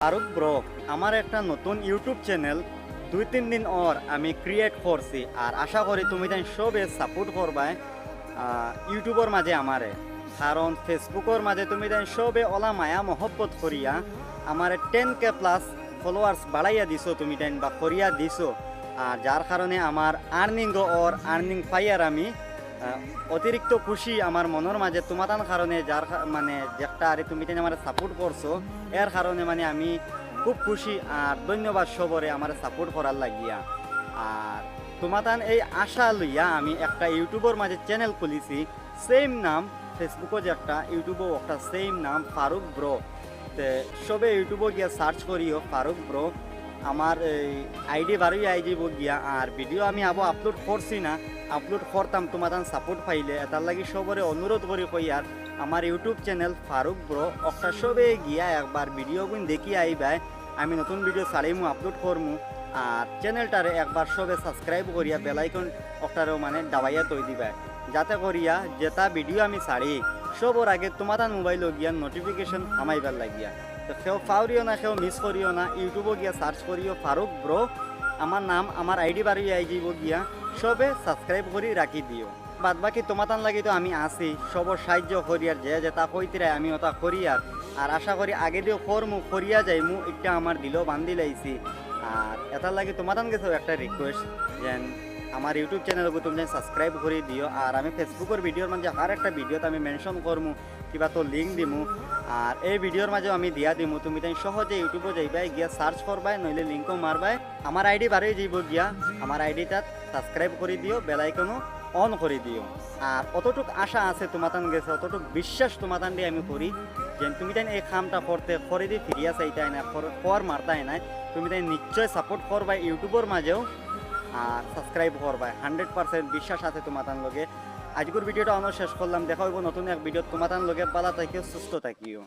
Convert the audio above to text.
Faruk bro, আমার একটা নতুন ইউটিউব চ্যানেল 2-3 দিন আমি ক্রিয়েট করছি। আর আশা করি তুমি তাই সবে সাপোর্ট করবাই ইউটিউবের মাঝে আমারে। কারণ ফেসবুকের মাঝে তুমি তাই সবে ওলা মায়া মহব্বত করিয়া আমার 10K প্লাস ফলোয়ার্স বাড়াইয়া দিছো, তুমি তাই বা করিয়া দিছো। আর যার কারণে আমার আর্নিং পাইয়ার আমি অতিরিক্ত খুশি আমার মনের মাঝে তোমার কারণে। মানে যেটা আরে তুমি তাই আমার সাপোর্ট করছো, এর কারণে মানে আমি খুব খুশি। আর ধন্যবাদ সবরে আমার সাপোর্ট করার লাগিয়া। আর তোমার এই আশা লইয়া আমি একটা ইউটিউবের মাঝে চ্যানেল খুলিছি, সেম নাম। ফেসবুকও যে একটা, ইউটিউবেও একটা সেম নাম, ফারুক ব্রো। তে সবে ইউটিউবে গিয়া সার্চ করিও ফারুক ব্রো। আমার এই আইডি বারোই আইডি গিয়া। আর ভিডিও আমি আপলোড করছি না, আপলোড করতাম তোমার সাপোর্ট পাইলে। তার লাগি সবরে অনুরোধ করি কই আর আমার ইউটিউব চ্যানেল ফারুক ব্রো একটা সবে গিয়া একবার ভিডিও গুণ দেখি আইবাই। আমি নতুন ভিডিও ছাড়িমু, আপলোড করমু। আর চ্যানেলটারে একবার সবে সাবস্ক্রাইব করিয়া বেলাইকন ওটারও মানে দাবাইয়া তৈ দিবাই, যাতে করিয়া যেটা ভিডিও আমি ছাড়ি সবর আগে তোমার মোবাইল গিয়া নোটিফিকেশন আমাইবার লাগিয়া। তো কেউ পাওরিও না, কেউ মিস করিও না, ইউটিউবে গিয়া সার্চ করিও ফারুক ব্রো। আমার নাম, আমার আইডি বাড়ি আইজিব গিয়া সবে সাবস্ক্রাইব করি রাখি দিও। বাদ বাকি তোমার লাগি তো আমি আছি, সবর সাহায্য করিয়ার যে যেটা কইতিরাই আমি ওটা করিয়ার। আর আশা করি আগে দিও করমু, করিয়া যাইমু, একটা আমার দিলেও বান্ধি লাইছি। আর এটার লাগে তোমার গেছেও একটা রিকোয়েস্ট যেন আমার ইউটিউব চ্যানেলকে তুমি সাবস্ক্রাইব করে দিও। আর আমি ফেসবুকের ভিডিওর মাঝে আর একটা ভিডিওতে আমি মেনশন করমু, কিবা তো লিঙ্ক দিমু। আর এই ভিডিওর মাঝেও আমি দিয়া দিমু, তুমি তাই সহজে ইউটিউবে যাইবাই, গিয়া সার্চ করবাই, নইলে লিঙ্কও মারবাই। আমার আইডি বাড়িয়ে যাইব গিয়া, আমার আইডিটা সাবস্ক্রাইব করে দিও, বেলাইকনও অন করে দিও। আর অতটুক আশা আছে তোমার গেছে, অতটুক বিশ্বাস তোমার দিয়ে আমি করি যে তুমি তাই এই কামটা করতে করে দিয়ে ফিরিয়া চাইতাই না, কর মারতাই নাই। তুমি তাই নিশ্চয় সাপোর্ট করবাই ইউটিউবের মাঝেও, আর সাবস্ক্রাইব করবাই। 100% বিশ্বাস আছে তোমার লগে। আজকের ভিডিওটা আমরা শেষ করলাম, দেখা হইব নতুন এক ভিডিও। তোমার লগে ভালো থাকিও, সুস্থ থাকিও।